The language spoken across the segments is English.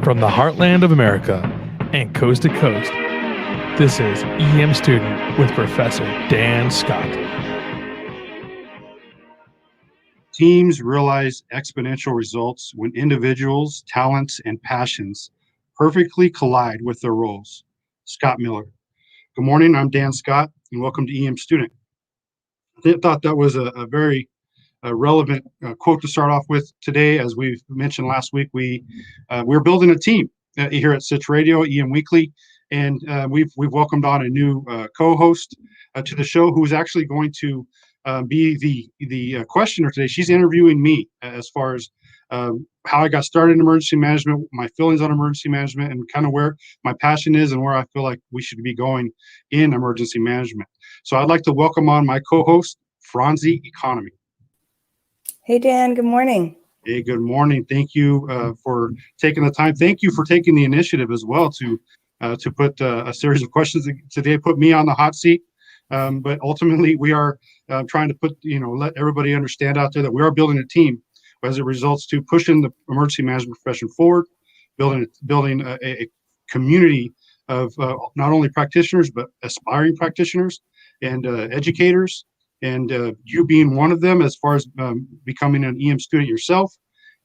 From the heartland of America and coast to coast, this is EM Student with Professor Dan Scott. Teams realize exponential results when individuals, talents, and passions perfectly collide with their roles. Scott Miller. Good morning, I'm Dan Scott, and welcome to EM Student. I thought that was a very relevant quote to start off with today. As we've mentioned last week, we're building a team here at Sitch Radio, EM Weekly, and we've welcomed on a new co-host to the show who's actually going to be the questioner today. She's interviewing me as far as how I got started in emergency management, my feelings on emergency management, and kind of where my passion is and where I feel like we should be going in emergency management. So I'd like to welcome on my co-host, Franziska Economy. Hey, Dan. Good morning. Hey, good morning. Thank you for taking the time. Thank you for taking the initiative as well to put a series of questions today, put me on the hot seat. But ultimately, we are trying to let everybody understand out there that we are building a team as it results to pushing the emergency management profession forward, building a community of not only practitioners, but aspiring practitioners and educators. And you being one of them as far as becoming an EM student yourself.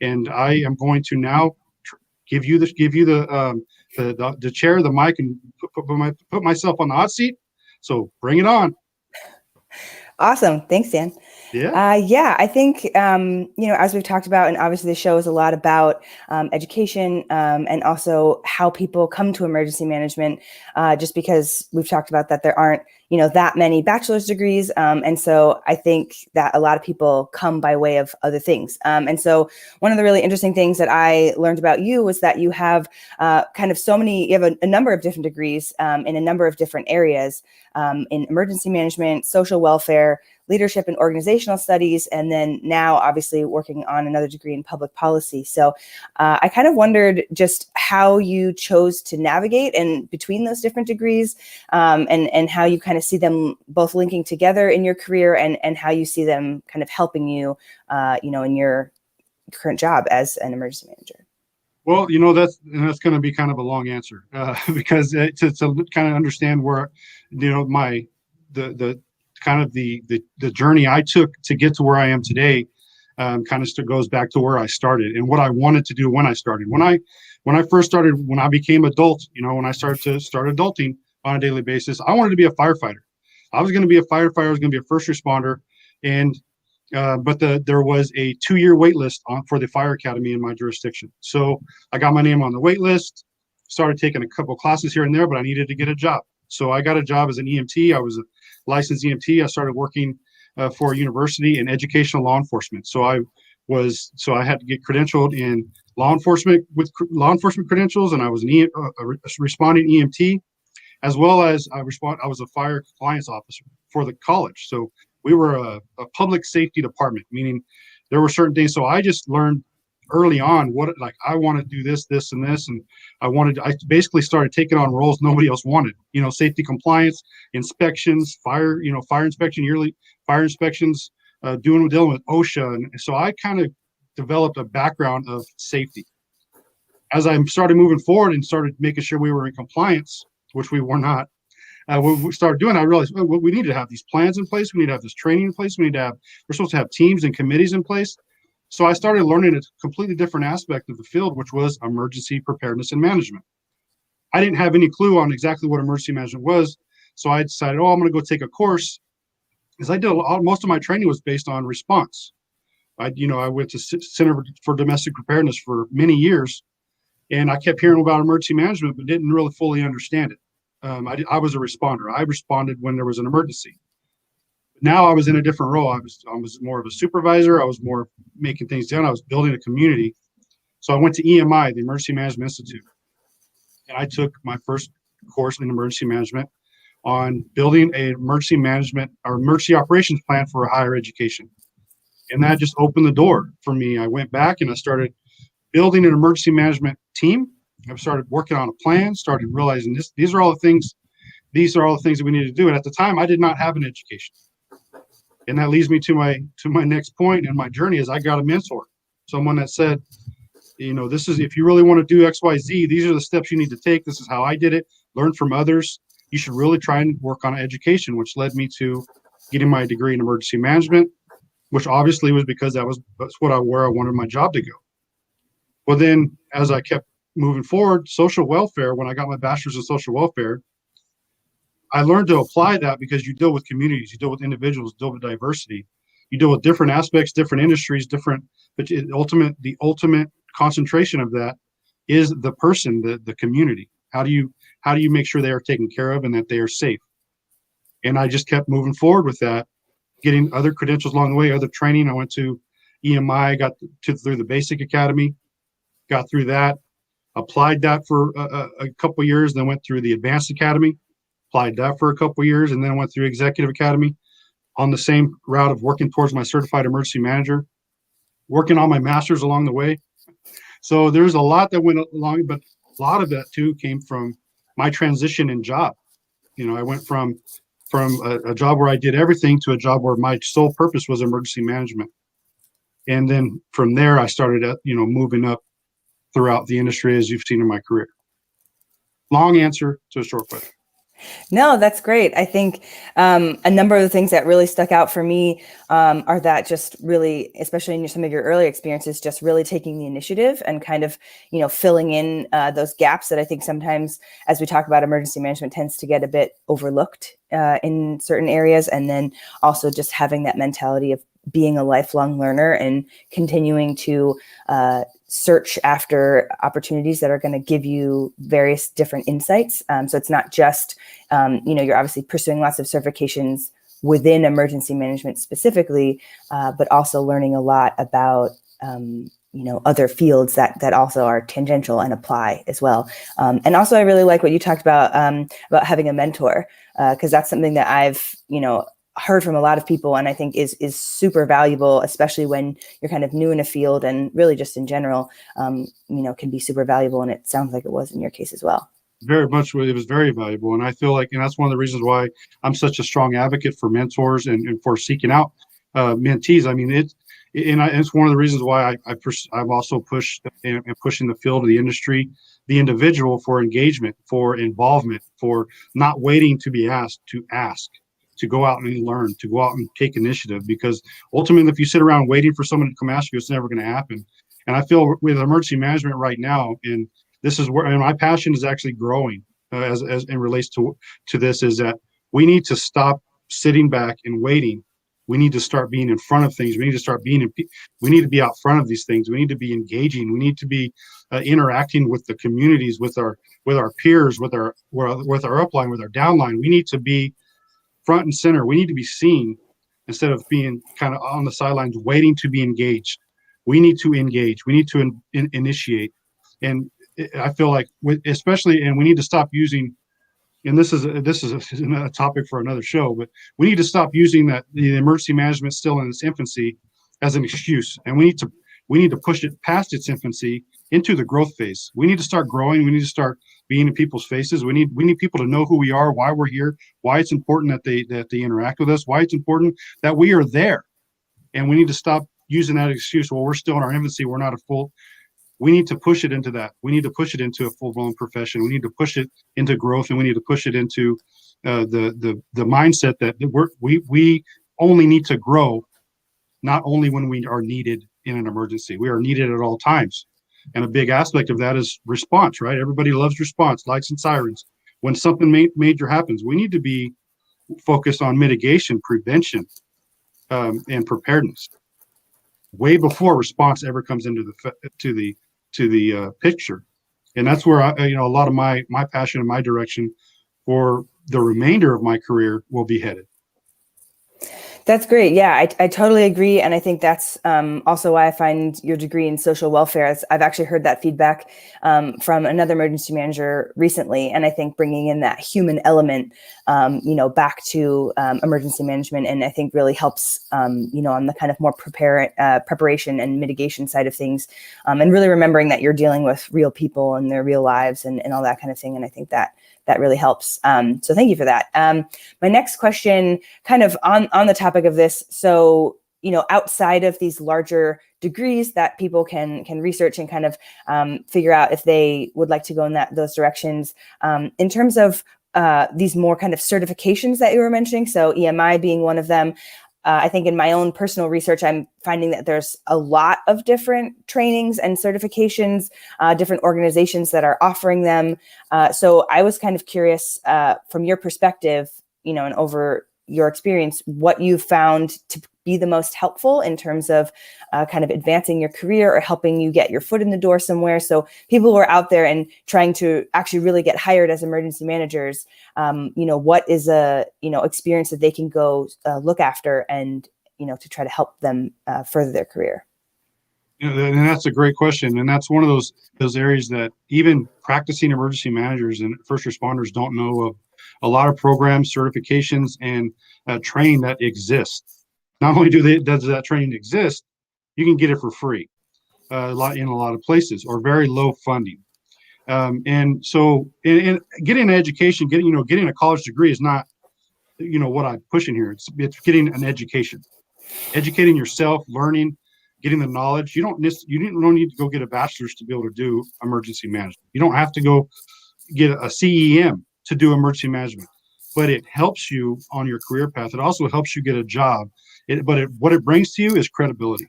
And I am going to now give you the chair, the mic, and put myself on the hot seat. So bring it on. Awesome. Thanks, Dan. Yeah. I think, as we've talked about, and obviously the show is a lot about education and also how people come to emergency management, just because we've talked about that there aren't, that many bachelor's degrees. And so I think that a lot of people come by way of other things. And so one of the really interesting things that I learned about you was that you have you have a number of different degrees in a number of different areas in emergency management, social welfare, leadership and organizational studies, and then now obviously working on another degree in public policy. So I kind of wondered just how you chose to navigate and between those different degrees and how you kind of see them both linking together in your career and how you see them kind of helping you, in your current job as an emergency manager. Well, that's going to be kind of a long answer because to kind of understand where, the journey I took to get to where I am today goes back to where I started and what I wanted to do when I started. When I first started, when I became adult, when I started adulting on a daily basis, I wanted to be a firefighter. I was going to be a firefighter. I was going to be a first responder, but there was a 2-year wait list for the fire academy in my jurisdiction. So I got my name on the wait list, started taking a couple classes here and there, but I needed to get a job. So I got a job as an EMT. I was a licensed EMT. I started working for a university in educational law enforcement. So I had to get credentialed in law enforcement with law enforcement credentials, and I was a responding EMT, as well as I was a fire compliance officer for the college. So we were a public safety department, meaning there were certain things. So I just learned early on I want to do this, and this, and I basically started taking on roles nobody else wanted. Safety compliance, inspections, fire inspection, yearly fire inspections, dealing with OSHA, and so I kind of developed a background of safety. As I started moving forward and started making sure we were in compliance, which we were not. When we started doing, I realized we need to have these plans in place. We need to have this training in place. We're supposed to have teams and committees in place. So I started learning a completely different aspect of the field, which was emergency preparedness and management. I didn't have any clue on exactly what emergency management was. So I decided, I'm going to go take a course, because most of my training was based on response. I went to Center for Domestic Preparedness for many years, and I kept hearing about emergency management, but didn't really fully understand it. I was a responder. I responded when there was an emergency. Now I was in a different role. I was more of a supervisor. I was more making things done. I was building a community. So I went to EMI, the Emergency Management Institute, and I took my first course in emergency management on building a emergency management or emergency operations plan for a higher education. And that just opened the door for me. I went back and I started building an emergency management team. I started working on a plan, started realizing these are all the things that we need to do. And at the time, I did not have an education. And that leads me to my next point in my journey is I got a mentor, someone that said, this is, if you really want to do XYZ, these are the steps you need to take. This is how I did it. Learn from others. You should really try and work on education, which led me to getting my degree in emergency management, which obviously was because that's where I wanted my job to go. Well, then as I kept moving forward, social welfare, when I got my bachelor's in social welfare, I learned to apply that because you deal with communities, you deal with individuals, you deal with diversity, you deal with different aspects, different industries, but the ultimate concentration of that is the person, the community. How do you make sure they are taken care of and that they are safe? And I just kept moving forward with that, getting other credentials along the way, other training. I went to EMI, through the basic academy, got through that, applied that for a couple of years, then went through the advanced academy, applied that for a couple of years, and then went through executive academy on the same route of working towards my certified emergency manager, working on my master's along the way. So there's a lot that went along, but a lot of that too came from my transition in job. I went from a job where I did everything to a job where my sole purpose was emergency management. And then from there, I started moving up throughout the industry, as you've seen in my career. Long answer to a short question. No, that's great. I think a number of the things that really stuck out for me are that just really, especially in some of your early experiences, just really taking the initiative and kind of, filling in those gaps that I think sometimes, as we talk about emergency management, tends to get a bit overlooked in certain areas. And then also just having that mentality of being a lifelong learner and continuing to search after opportunities that are going to give you various different insights. So it's not just, you're obviously pursuing lots of certifications within emergency management specifically, but also learning a lot about, other fields that also are tangential and apply as well. And also I really like what you talked about having a mentor, because that's something that I've, heard from a lot of people, and I think is super valuable, especially when you're kind of new in a field, and really just in general, can be super valuable. And it sounds like it was in your case as well. Very much, it was very valuable, and I feel like, and that's one of the reasons why I'm such a strong advocate for mentors and for seeking out mentees. I mean, it's one of the reasons why I've also pushed and pushing the field of the industry, the individual, for engagement, for involvement, for not waiting to be asked, to ask, to go out and learn, to go out and take initiative, because ultimately, if you sit around waiting for someone to come ask you, it's never going to happen. And I feel with emergency management right now, and this is where, and my passion is actually growing as it relates to this, is that we need to stop sitting back and waiting. We need to start being in front of things. We need to start we need to be out front of these things. We need to be engaging. We need to be interacting with the communities, with our peers, with our upline, with our downline. We need to be front and center. We need to be seen instead of being kind of on the sidelines waiting to be engaged. We need to engage. We need to initiate. And I feel like, especially, and we need to stop using, and this is a topic for another show, but we need to stop using that the emergency management still in its infancy as an excuse. And we need to push it past its infancy into the growth phase. We need to start growing. We need to start being in people's faces. We need people to know who we are, why we're here, why it's important that they interact with us, why it's important that we are there. And we need to stop using that excuse. Well, we're still in our infancy. We're not a full. We need to push it into that. We need to push it into a full-blown profession. We need to push it into growth, and we need to push it into the mindset that we only need to grow, not only when we are needed in an emergency. We are needed at all times. And a big aspect of that is response, right? Everybody loves response, lights and sirens. When something major happens, we need to be focused on mitigation, prevention, and preparedness way before response ever comes into the picture. And that's where a lot of my passion and my direction for the remainder of my career will be headed. That's great. Yeah, I totally agree. And I think that's also why I find your degree in social welfare. I've actually heard that feedback from another emergency manager recently. And I think bringing in that human element, back to emergency management, and I think really helps, on the kind of more preparation and mitigation side of things, and really remembering that you're dealing with real people and their real lives and all that kind of thing. And I think that really helps. So thank you for that. My next question, kind of on the topic of this. So outside of these larger degrees that people can research and kind of figure out if they would like to go in those directions. In terms of these more kind of certifications that you were mentioning, so EMI being one of them, I think in my own personal research, I'm finding that there's a lot of different trainings and certifications, different organizations that are offering them. So I was kind of curious from your perspective, and over your experience, what you found to be the most helpful in terms of kind of advancing your career or helping you get your foot in the door somewhere. So people who are out there and trying to actually really get hired as emergency managers, what is a, experience that they can go look after and, to try to help them further their career? And that's a great question. And that's one of those areas that even practicing emergency managers and first responders don't know of. A lot of programs, certifications, and training that exists. Not only does that training exist, you can get it for free in a lot of places, or very low funding. And so, in getting an education, getting a college degree is not, what I'm pushing here. It's getting an education, educating yourself, learning, getting the knowledge. You don't need to go get a bachelor's to be able to do emergency management. You don't have to go get a CEM to do emergency management, but it helps you on your career path. It also helps you get a job. What it brings to you is credibility,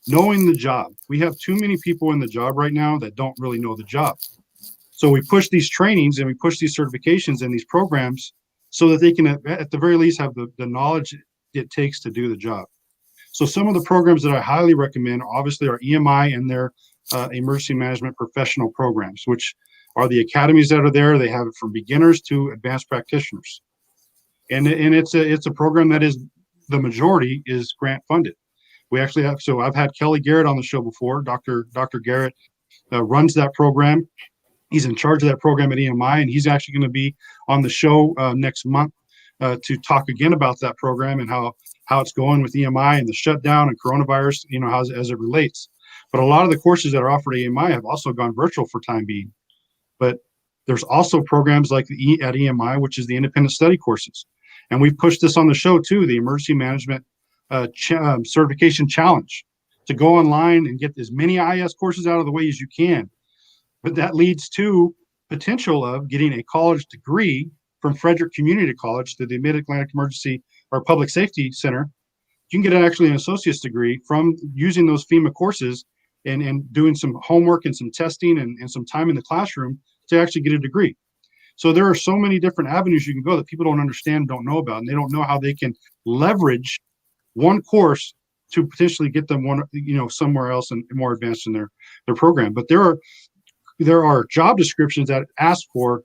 knowing the job. We have too many people in the job right now that don't really know the job. So we push these trainings and we push these certifications and these programs so that they can, at the very least, have the knowledge it takes to do the job. So some of the programs that I highly recommend, obviously, are EMI and their emergency management professional programs, which are the academies that are there. They have it from beginners to advanced practitioners, and it's a program that is, the majority is grant funded. We actually have, so I've had Kelly Garrett on the show before. Dr. Garrett runs that program. He's in charge of that program at EMI, and he's actually going to be on the show next month to talk again about that program and how it's going with EMI and the shutdown and coronavirus, as it relates. But a lot of the courses that are offered at EMI have also gone virtual for time being. But there's also programs like at EMI, which is the independent study courses. And we've pushed this on the show too, the emergency management certification challenge, to go online and get as many IS courses out of the way as you can. But that leads to potential of getting a college degree from Frederick Community College to the Mid-Atlantic Emergency or Public Safety Center. You can get actually an associate's degree from using those FEMA courses and doing some homework and some testing and some time in the classroom to actually get a degree. So there are so many different avenues you can go that people don't understand, don't know about, and they don't know how they can leverage one course to potentially get them somewhere else and more advanced in their program. But there are job descriptions that ask for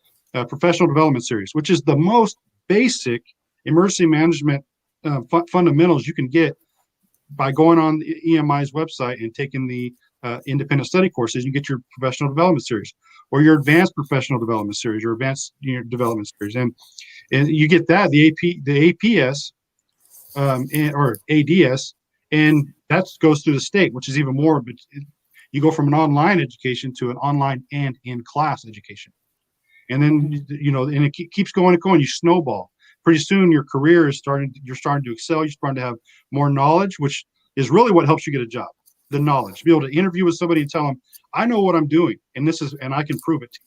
professional development series, which is the most basic emergency management fundamentals you can get by going on the EMI's website and taking the independent study courses. You get your professional development series or your advanced professional development series, your advanced development series, and you get that the APS or ADS, and that goes through the state, which is even more. But you go from an online education to an online and in-class education, and then and it keeps going and going. You snowball. Pretty soon, your career is you're starting to excel. You're starting to have more knowledge, which is really what helps you get a job. The knowledge, be able to interview with somebody and tell them, I know what I'm doing, and I can prove it to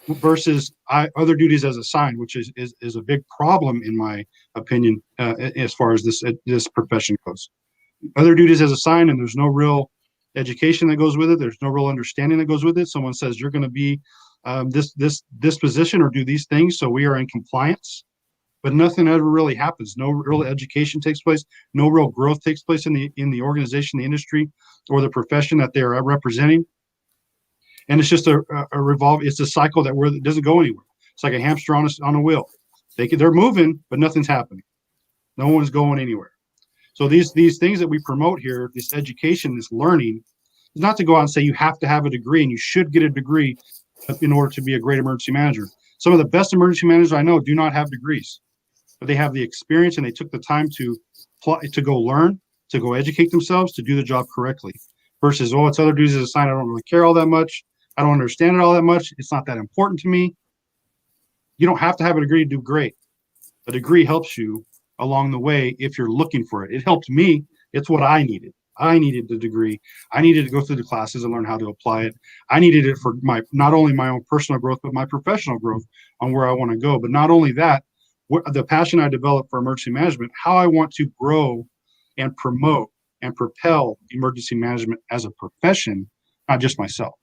you. Versus other duties as assigned, which is a big problem in my opinion, as far as this profession goes. Other duties as assigned, and there's no real education that goes with it. There's no real understanding that goes with it. Someone says you're going to be this position or do these things, so we are in compliance. But nothing ever really happens. No real education takes place. No real growth takes place in the organization, the industry, or the profession that they are representing. And it's just a it's a cycle that doesn't go anywhere. It's like a hamster on a wheel. They're moving, but nothing's happening. No one's going anywhere. So these things that we promote here, this education, this learning, is not to go out and say you have to have a degree and you should get a degree in order to be a great emergency manager. Some of the best emergency managers I know do not have degrees, but they have the experience and they took the time to go learn, to go educate themselves, to do the job correctly. Versus, it's other duties as assigned. I don't really care all that much. I don't understand it all that much. It's not that important to me. You don't have to have a degree to do great. A degree helps you along the way if you're looking for it. It helped me. It's what I needed. I needed the degree. I needed to go through the classes and learn how to apply it. I needed it for my not only my own personal growth, but my professional growth on where I want to go. But not only that, the passion I developed for emergency management, how I want to grow and promote and propel emergency management as a profession, not just myself.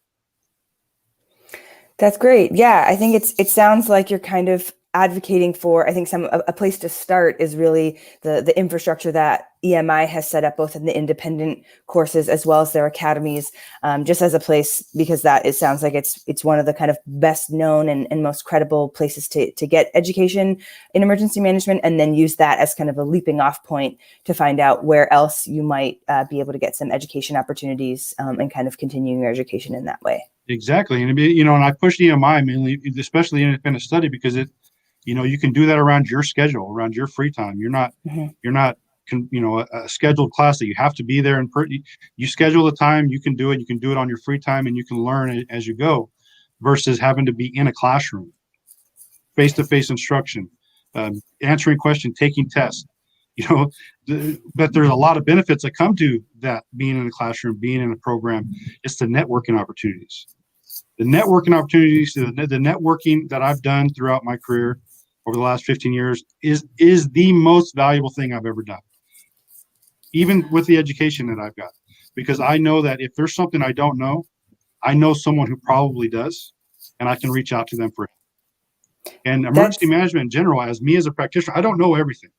That's great. Yeah, I think it sounds like you're kind of advocating for, I think a place to start is really the infrastructure that EMI has set up, both in the independent courses as well as their academies, just as a place, because it sounds like it's one of the kind of best known and most credible places to get education in emergency management, and then use that as kind of a leaping off point to find out where else you might be able to get some education opportunities, and kind of continuing your education in that way. Exactly. And, and I push EMI mainly, especially independent study, because you can do that around your schedule, around your free time. You're not a scheduled class that you have to be there. You schedule the time, you can do it. You can do it on your free time, and you can learn as you go, versus having to be in a classroom, face-to-face instruction, answering questions, taking tests. But there's a lot of benefits that come to that, being in a classroom, being in a program. It's the networking opportunities. The networking that I've done throughout my career over the last 15 years is the most valuable thing I've ever done, even with the education that I've got, because I know that if there's something I don't know, I know someone who probably does, and I can reach out to them for help. And emergency management in general, as a practitioner, I don't know everything,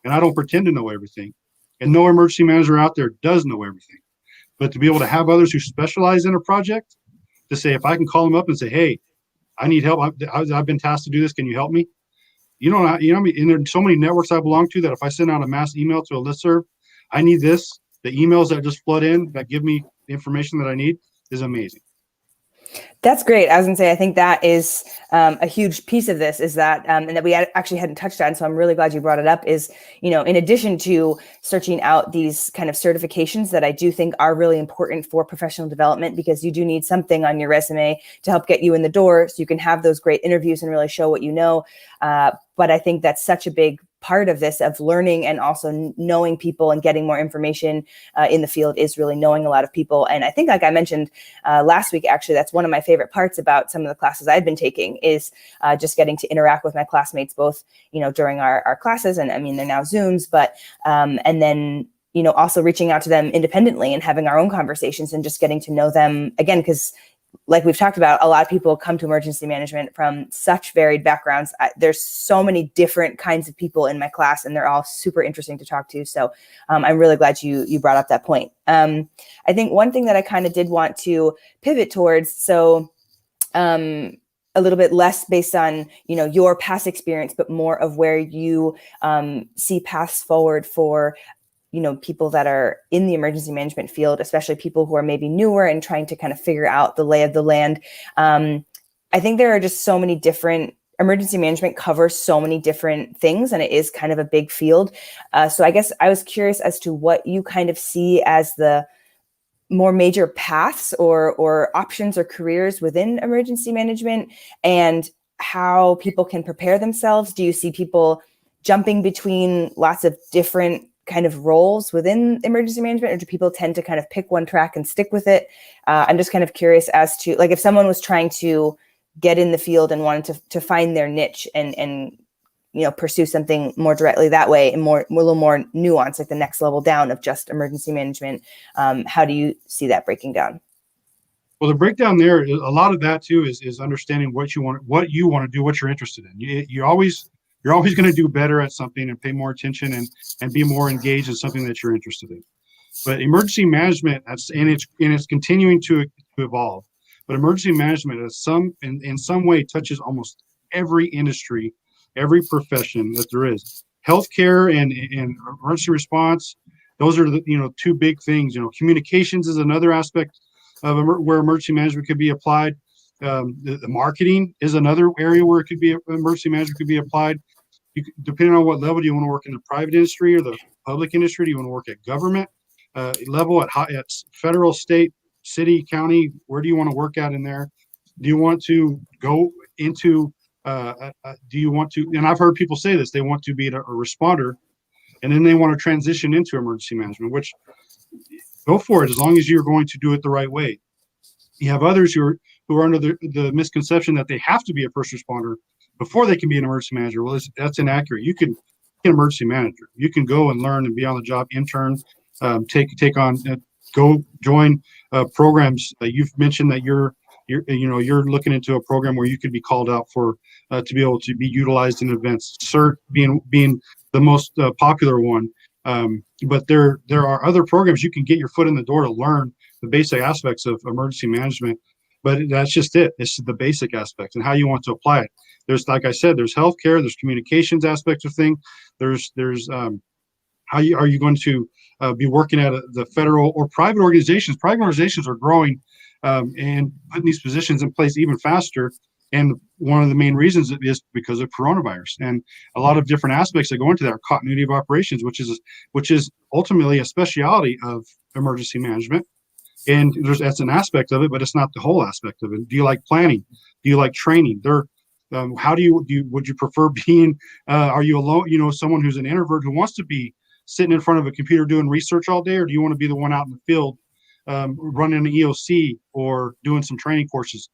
and I don't pretend to know everything, and no emergency manager out there does know everything. But to be able to have others who specialize in a project, to say, if I can call them up and say, hey, I need help. I've been tasked to do this. Can you help me? And there's so many networks I belong to that if I send out a mass email to a listserv, I need this, the emails that just flood in that give me the information that I need is amazing. That's great. I was going to say, I think that is a huge piece of this, is that, and that we actually hadn't touched on. So I'm really glad you brought it up, is, in addition to searching out these kind of certifications that I do think are really important for professional development, because you do need something on your resume to help get you in the door so you can have those great interviews and really show what you know. But I think that's such a big part of this, of learning and also knowing people and getting more information in the field, is really knowing a lot of people. And I think, like I mentioned last week, actually, that's one of my favorite parts about some of the classes I've been taking, is just getting to interact with my classmates, both, during our classes, and I mean, they're now Zooms, but and then, also reaching out to them independently and having our own conversations and just getting to know them again, because like we've talked about, a lot of people come to emergency management from such varied backgrounds. There's so many different kinds of people in my class, and they're all super interesting to talk to. So I'm really glad you brought up that point. I think one thing that I kind of did want to pivot towards, so a little bit less based on, your past experience, but more of where you see paths forward for people that are in the emergency management field, especially people who are maybe newer and trying to kind of figure out the lay of the land. I think there are just so many different, emergency management covers so many different things, and it is kind of a big field. So I guess I was curious as to what you kind of see as the more major paths or options or careers within emergency management, and how people can prepare themselves. Do you see people jumping between lots of different kind of roles within emergency management, or do people tend to kind of pick one track and stick with it? I'm just kind of curious as to, like, if someone was trying to get in the field and wanted to find their niche and pursue something more directly that way, and a little more nuanced, like the next level down of just emergency management. How do you see that breaking down? Well, the breakdown there, a lot of that too is understanding what you want to do, what you're interested in. You're always going to do better at something and pay more attention and be more engaged in something that you're interested in. But emergency management, it's continuing to evolve. But emergency management in some way touches almost every industry, every profession that there is. Healthcare and emergency response, those are the two big things. Communications is another aspect of where emergency management could be applied. The marketing is another area where emergency management could be applied. Depending on what level, do you want to work in the private industry or the public industry? Do you want to work at government level, at federal, state, city, county? Where do you want to work at in there? Do you want to go into do you want to, and I've heard people say this, they want to be a responder and then they want to transition into emergency management, which go for it as long as you're going to do it the right way. You have others who are under the misconception that they have to be a first responder before they can be an emergency manager. Well, that's inaccurate. You can be an emergency manager. You can go and learn and be on the job, intern, take on, go join programs. You've mentioned that you're looking into a program where you could be called out for to be able to be utilized in events. CERT being the most popular one. But there are other programs you can get your foot in the door to learn the basic aspects of emergency management. But that's just it. It's the basic aspects and how you want to apply it. There's, like I said, there's healthcare, there's communications aspects of things. There's are you going to be working at the federal or private organizations? Private organizations are growing and putting these positions in place even faster. And one of the main reasons is because of coronavirus and a lot of different aspects that go into that are continuity of operations, which is ultimately a specialty of emergency management. And that's an aspect of it, but it's not the whole aspect of it. Do you like planning? Do you like training? How would you prefer being? Are you alone? Someone who's an introvert who wants to be sitting in front of a computer doing research all day, or do you want to be the one out in the field running an EOC or doing some training courses?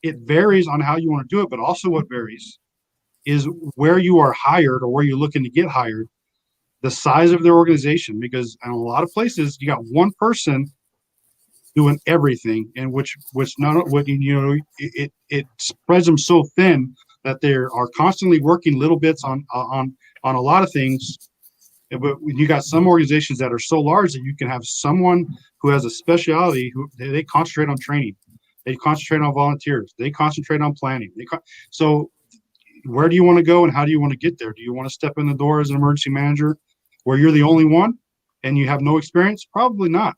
It varies on how you want to do it, but also what varies is where you are hired or where you're looking to get hired, the size of their organization, because in a lot of places you got one person doing everything, and which not what it spreads them so thin that they are constantly working little bits on a lot of things. But you got some organizations that are so large that you can have someone who has a specialty who they concentrate on training, they concentrate on volunteers, they concentrate on planning. So where do you want to go and how do you want to get there? Do you want to step in the door as an emergency manager where you're the only one and you have no experience? Probably not.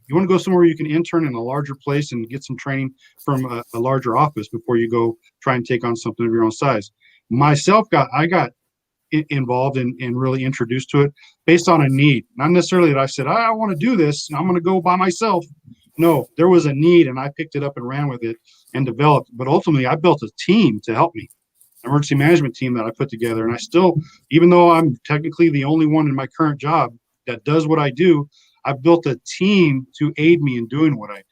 You want to go somewhere you can intern in a larger place and get some training from a larger office before you go try and take on something of your own size. I got involved and really introduced to it based on a need. Not necessarily that I said, I want to do this, I'm going to go by myself. No, there was a need and I picked it up and ran with it and developed. But ultimately, I built a team to help me, an emergency management team that I put together. And I still, even though I'm technically the only one in my current job that does what I do, I've built a team to aid me in doing what I do.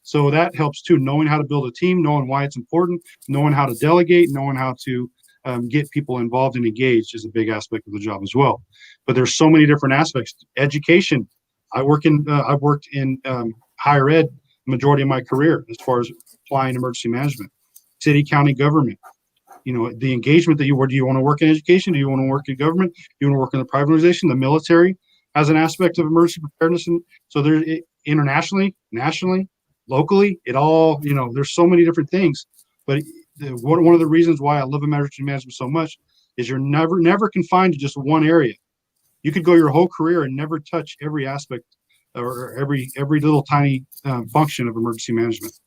So that helps too, knowing how to build a team, knowing why it's important, knowing how to delegate, knowing how to get people involved and engaged is a big aspect of the job as well. But there's so many different aspects. Education. I've worked in higher ed the majority of my career as far as applying emergency management. City, county government. The engagement do you want to work in education? Do you want to work in government? Do you want to work in the private organization? The military has an aspect of emergency preparedness. And so there's internationally, nationally, locally, it all, there's so many different things. But one of the reasons why I love emergency management so much is you're never confined to just one area. You could go your whole career and never touch every aspect or every little tiny function of emergency management.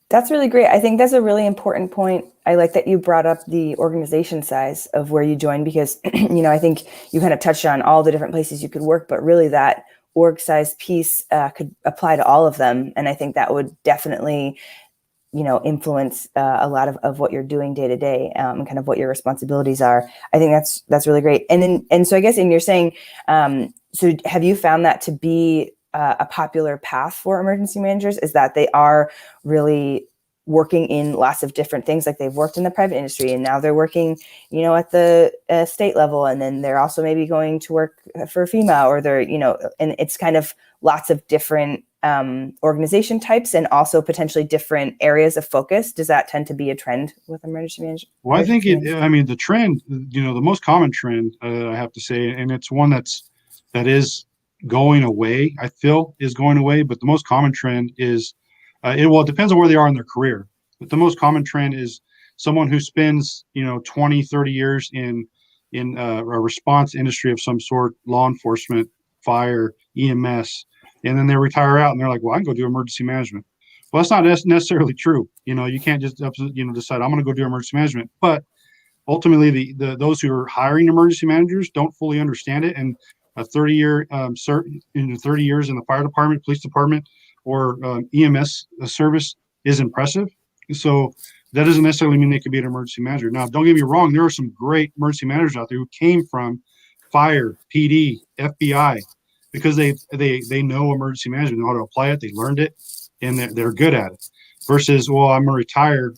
That's really great. I think that's a really important point. I like that you brought up the organization size of where you joined because, I think you kind of touched on all the different places you could work, but really that org size piece could apply to all of them. And I think that would definitely, influence a lot of what you're doing day to day and kind of what your responsibilities are. I think that's really great. And so I guess, and you're saying, so have you found that to be a popular path for emergency managers is that they are really working in lots of different things. Like they've worked in the private industry and now they're working, at the state level. And then they're also maybe going to work for FEMA or they're, and it's kind of lots of different organization types and also potentially different areas of focus. Does that tend to be a trend with emergency management? Well, I think the trend, the most common trend, I have to say, and it's one that is going away, I feel is going away, but the most common trend is, it depends on where they are in their career, but the most common trend is someone who spends, 20, 30 years in a response industry of some sort, law enforcement, fire, EMS, and then they retire out and they're like, well, I can go do emergency management. Well, that's not necessarily true. You can't just, decide I'm going to go do emergency management, but ultimately those who are hiring emergency managers don't fully understand it. And a 30-year 30 years in the fire department, police department, or EMS service is impressive. So That doesn't necessarily mean they could be an emergency manager. Now, don't get me wrong. There are some great emergency managers out there who came from fire, PD, FBI, because they know emergency management, know how to apply it. They learned it, and they're good at it. Versus, well, I'm going to retire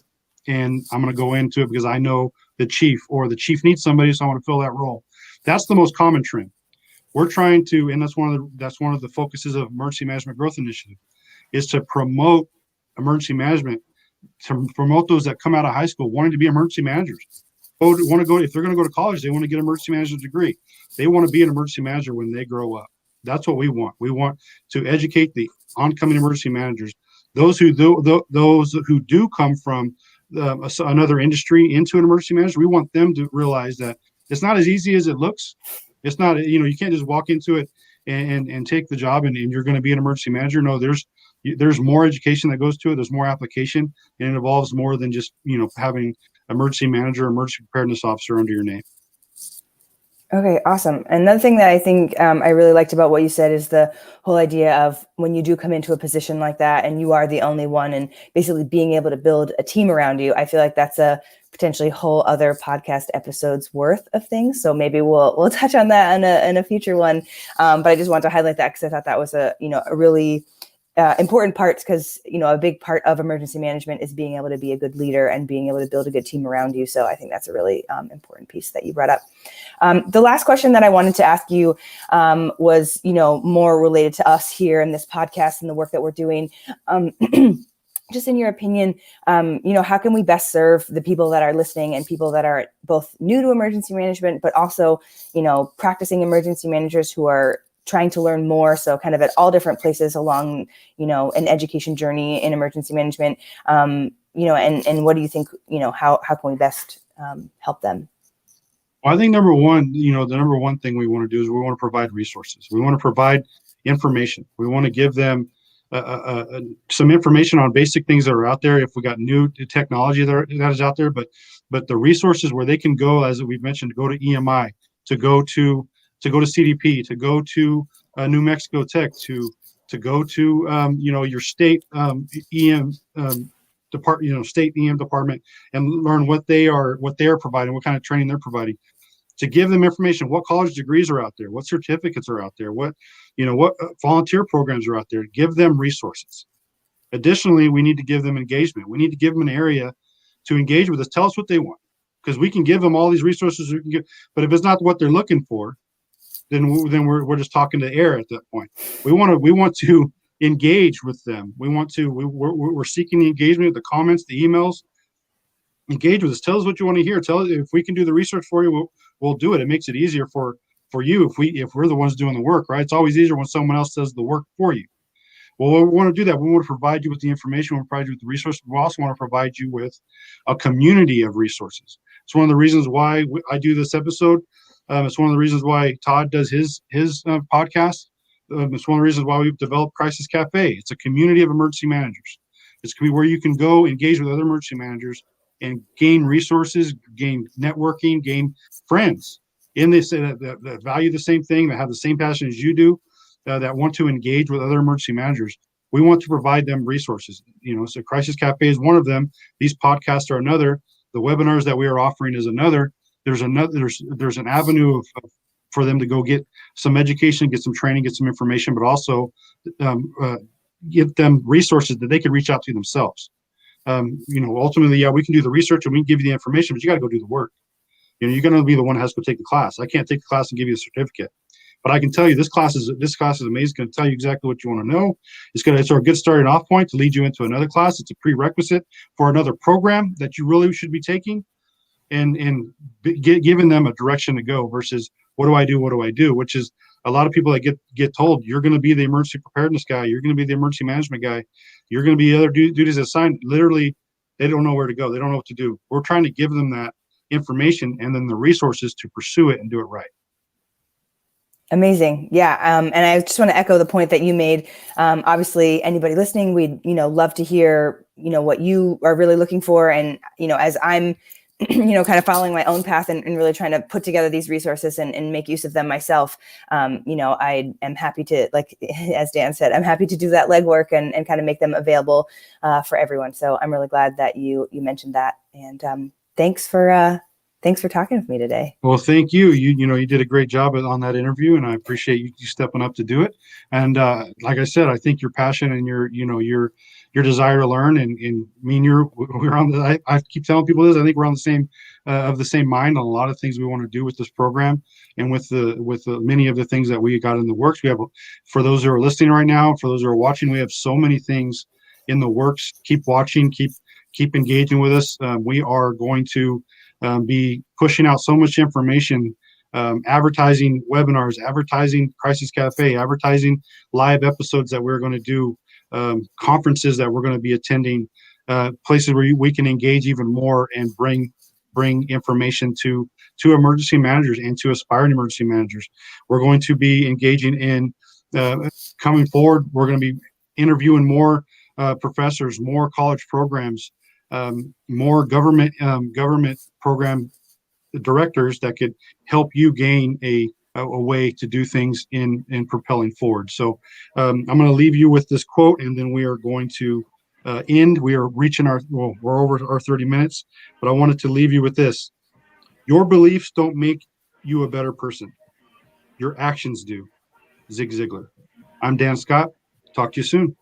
and I'm going to go into it because I know the chief, or the chief needs somebody, so I want to fill that role. That's the most common trend. We're trying to, and that's one of the focuses of Emergency Management Growth Initiative, is to promote emergency management, to promote those that come out of high school wanting to be emergency managers. If they're going to go to college, they want to get an emergency management degree. They want to be an emergency manager when they grow up. That's what we want. We want to educate the oncoming emergency managers, those who do come from another industry into an emergency manager. We want them to realize that it's not as easy as it looks. It's not, you can't just walk into it and take the job and you're going to be an emergency manager. No, there's more education that goes to it. There's more application, and it involves more than just, having emergency manager, emergency preparedness officer under your name. Okay, awesome. Another thing that I think I really liked about what you said is the whole idea of when you do come into a position like that and you are the only one, and basically being able to build a team around you. I feel like that's a potentially whole other podcast episode's worth of things. So maybe we'll touch on that in a future one. But I just want to highlight that because I thought that was a really important part, because a big part of emergency management is being able to be a good leader and being able to build a good team around you. So I think that's a really important piece that you brought up. The last question that I wanted to ask you was more related to us here in this podcast and the work that we're doing. Just in your opinion, how can we best serve the people that are listening and people that are both new to emergency management, but also practicing emergency managers who are trying to learn more, so kind of at all different places along, an education journey in emergency management, and what do you think, how can we best help them? Well, I think number one, the number one thing we want to do is we want to provide resources. We want to provide information. We want to give them some information on basic things that are out there. If we got new technology that is out there, but the resources where they can go, as we've mentioned, to go to EMI, to go to CDP, to go to New Mexico Tech, to go to your state EM department, state EM department, and learn what they are providing, what kind of training they're providing. To give them information, what college degrees are out there, what certificates are out there, what volunteer programs are out there. Give them resources. Additionally, we need to give them engagement. We need to give them an area to engage with us. Tell us what they want, because we can give them all these resources we can give, but if it's not what they're looking for, then we're just talking to air at that point. We want to engage with them. We're seeking the engagement, the comments, the emails. Engage with us. Tell us what you want to hear. Tell us if we can do the research for you. We'll do it. It makes it easier for you if we're the ones doing the work, right? It's always easier when someone else does the work for you. Well, we want to do that. We want to provide you with the information. We want to provide you with the resources. We also want to provide you with a community of resources. It's one of the reasons why I do this episode. It's one of the reasons why Todd does his podcast. It's one of the reasons why we've developed Crisis Cafe. It's a community of emergency managers. It's going to be where you can go engage with other emergency managers and gain resources, gain networking, gain friends in this that value the same thing, that have the same passion as you do, that want to engage with other emergency managers. We want to provide them resources. So Crisis Cafe is one of them. These podcasts are another. The webinars that we are offering is another. There's an avenue for them to go get some education, get some training, get some information, but also give them resources that they can reach out to themselves. Ultimately, we can do the research and we can give you the information, but you got to go do the work. You're going to be the one that has to go take the class. I can't take the class and give you a certificate, but I can tell you this class is amazing. It's going to tell you exactly what you want to know. It's a good starting off point to lead you into another class. It's a prerequisite for another program that you really should be taking, and giving them a direction to go versus what do I do, which is a lot of people that get told you're going to be the emergency preparedness guy, you're going to be the emergency management guy, you're going to be other duties assigned. Literally, they don't know where to go. They don't know what to do. We're trying to give them that information and then the resources to pursue it and do it right. Amazing. Yeah. And I just want to echo the point that you made. Obviously, anybody listening, we'd, love to hear, what you are really looking for. And, as I'm kind of following my own path and really trying to put together these resources and make use of them myself, I am happy to, like, as Dan said, I'm happy to do that legwork and kind of make them available for everyone. So I'm really glad that you mentioned that. And thanks for talking with me today. Well, thank you. You did a great job on that interview, and I appreciate you stepping up to do it. And like I said, I think your passion and your desire to learn, and me and we're on the. I keep telling people this. I think we're on the same mind on a lot of things we want to do with this program, and with the many of the things that we got in the works. We have, for those who are listening right now, for those who are watching, we have so many things in the works. Keep watching. Keep engaging with us. We are going to be pushing out so much information, advertising webinars, advertising Crisis Cafe, advertising live episodes that we're going to do, conferences that we're going to be attending, places where we can engage even more and bring information to emergency managers and to aspiring emergency managers. We're going to be engaging in coming forward. We're going to be interviewing more professors, more college programs, more government program directors that could help you gain a way to do things in propelling forward. So I'm going to leave you with this quote, and then we are going to end. We are reaching we're over our 30 minutes, but I wanted to leave you with this. Your beliefs don't make you a better person. Your actions do. Zig Ziglar. I'm Dan Scott. Talk to you soon.